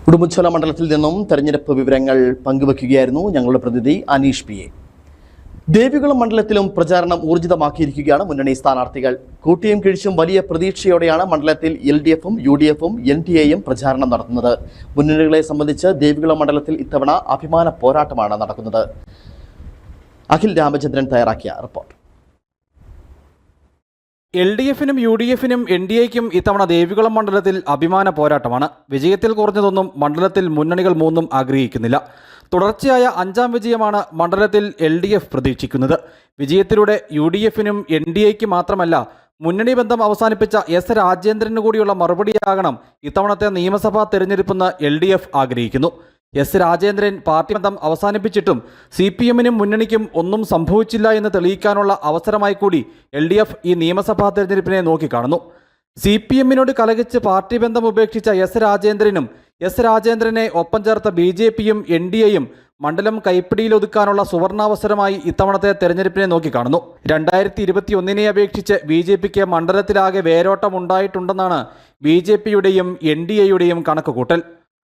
ഉടുമ്പൻചോല മണ്ഡലത്തിൽ നിന്നും തെരഞ്ഞെടുപ്പ് വിവരങ്ങൾ പങ്കുവയ്ക്കുകയായിരുന്നു ഞങ്ങളുടെ പ്രതിനിധി അനീഷ് പി എ. ദേവികുളം മണ്ഡലത്തിലും പ്രചാരണം ഊർജിതമാക്കിയിരിക്കുകയാണ് മുന്നണി സ്ഥാനാർത്ഥികൾ. കൂട്ടിയും കിഴിച്ചും വലിയ പ്രതീക്ഷയോടെയാണ് മണ്ഡലത്തിൽ LDF-ഉം UDF-ഉം NDA-യും പ്രചാരണം നടത്തുന്നത്. മുന്നണികളെ സംബന്ധിച്ച് ദേവികുളം മണ്ഡലത്തിൽ ഇത്തവണ അഭിമാന പോരാട്ടമാണ് നടക്കുന്നത്. അഖിൽ രാമചന്ദ്രൻ തയ്യാറാക്കിയ റിപ്പോർട്ട്. LDF-നും UDF-നും NDA-യ്ക്കും ഇത്തവണ ദേവികുളം മണ്ഡലത്തിൽ അഭിമാന പോരാട്ടമാണ്. വിജയത്തിൽ കുറഞ്ഞതൊന്നും മണ്ഡലത്തിൽ മുന്നണികൾ മൂന്നും ആഗ്രഹിക്കുന്നില്ല. തുടർച്ചയായ 5ാം വിജയമാണ് മണ്ഡലത്തിൽ LDF പ്രതീക്ഷിക്കുന്നത്. വിജയത്തിലൂടെ UDF-നും NDA-യ്ക്ക് മാത്രമല്ല മുന്നണി ബന്ധം അവസാനിപ്പിച്ച S രാജേന്ദ്രന് കൂടിയുള്ള മറുപടിയാകണം ഇത്തവണത്തെ നിയമസഭാ തെരഞ്ഞെടുപ്പെന്ന് LDF ആഗ്രഹിക്കുന്നു. S രാജേന്ദ്രൻ പാർട്ടി ബന്ധം അവസാനിപ്പിച്ചിട്ടും CPM-നും മുന്നണിക്കും ഒന്നും സംഭവിച്ചില്ല എന്ന് തെളിയിക്കാനുള്ള അവസരമായി കൂടി LDF ഈ നിയമസഭാ തെരഞ്ഞെടുപ്പിനെ നോക്കിക്കാണുന്നു. CPM-നോട് കലഹിച്ച് പാർട്ടി ബന്ധം ഉപേക്ഷിച്ച S രാജേന്ദ്രനും S രാജേന്ദ്രനെ ഒപ്പം ചേർത്ത BJP-യും NDA-യും മണ്ഡലം കൈപ്പിടിയിലൊതുക്കാനുള്ള സുവർണാവസരമായി ഇത്തവണത്തെ തെരഞ്ഞെടുപ്പിനെ നോക്കിക്കാണുന്നു. 2021 അപേക്ഷിച്ച് BJP-ക്ക് മണ്ഡലത്തിലാകെ വേരോട്ടം ഉണ്ടായിട്ടുണ്ടെന്നാണ് BJP-യുടെയും NDA-യുടെയും കണക്കുകൂട്ടൽ.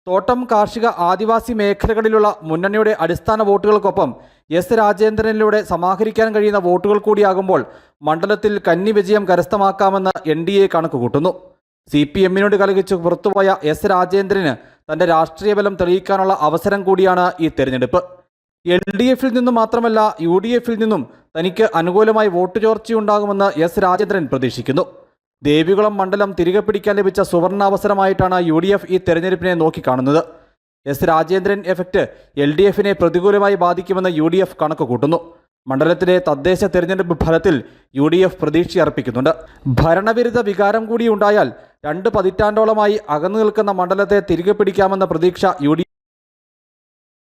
തോട്ടം, കാർഷിക, ആദിവാസി മേഖലകളിലുള്ള മുന്നണിയുടെ അടിസ്ഥാന വോട്ടുകൾക്കൊപ്പം S രാജേന്ദ്രനിലൂടെ സമാഹരിക്കാൻ കഴിയുന്ന വോട്ടുകൾ കൂടിയാകുമ്പോൾ മണ്ഡലത്തിൽ കന്നി വിജയം കരസ്ഥമാക്കാമെന്ന് NDA കണക്കുകൂട്ടുന്നു. CPM-നോട് കലഹിച്ച് പുറത്തുപോയ S രാജേന്ദ്രന് തന്റെ രാഷ്ട്രീയ ബലം തെളിയിക്കാനുള്ള അവസരം കൂടിയാണ് ഈ തെരഞ്ഞെടുപ്പ്. LDF-ൽ നിന്നും മാത്രമല്ല UDF-ൽ നിന്നും തനിക്ക് അനുകൂലമായി വോട്ട് ചോർച്ചയുണ്ടാകുമെന്ന് S രാജേന്ദ്രൻ പ്രതീക്ഷിക്കുന്നു. ദേവികുളം മണ്ഡലം തിരികെ പിടിക്കാൻ ലഭിച്ച സുവർണാവസരമായിട്ടാണ് UDF ഈ തെരഞ്ഞെടുപ്പിനെ നോക്കിക്കാണുന്നത്. S രാജേന്ദ്രൻ എഫക്റ്റ് LDF-നെ പ്രതികൂലമായി ബാധിക്കുമെന്ന് UDF കണക്ക് കൂട്ടുന്നു. മണ്ഡലത്തിലെ തദ്ദേശ തെരഞ്ഞെടുപ്പ് ഫലത്തിൽ UDF പ്രതീക്ഷയർപ്പിക്കുന്നുണ്ട്. ഭരണവിരുദ്ധ വികാരം കൂടി ഉണ്ടായാൽ 2 പതിറ്റാണ്ടോളമായി അകന്നു നിൽക്കുന്ന മണ്ഡലത്തെ തിരികെ പിടിക്കാമെന്ന പ്രതീക്ഷ UDF.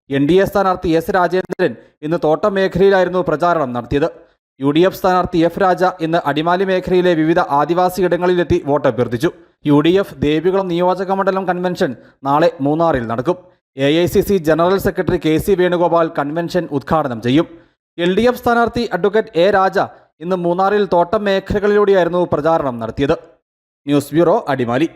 NDA സ്ഥാനാർത്ഥി S രാജേന്ദ്രൻ ഇന്ന് തോട്ടം മേഖലയിലായിരുന്നു പ്രചാരണം നടത്തിയത്. UDF സ്ഥാനാർത്ഥി F രാജ ഇന്ന് അടിമാലി മേഖലയിലെ വിവിധ ആദിവാസി ഇടങ്ങളിലെത്തി വോട്ട് അഭ്യർത്ഥിച്ചു. UDF ദേവികുളം നിയോജക മണ്ഡലം കൺവെൻഷൻ നാളെ മൂന്നാറിൽ നടക്കും. AICC general secretary KC Venugopal convention ഉദ്ഘാടനം ചെയ്യും. LDF സ്ഥാനാർത്ഥി അഡ്വക്കേറ്റ് A രാജ ഇന്ന് മൂന്നാറിൽ തോട്ടം മേഖലകളിലൂടെയായിരുന്നു പ്രചാരണം നടത്തിയത്. News bureau, Adimali.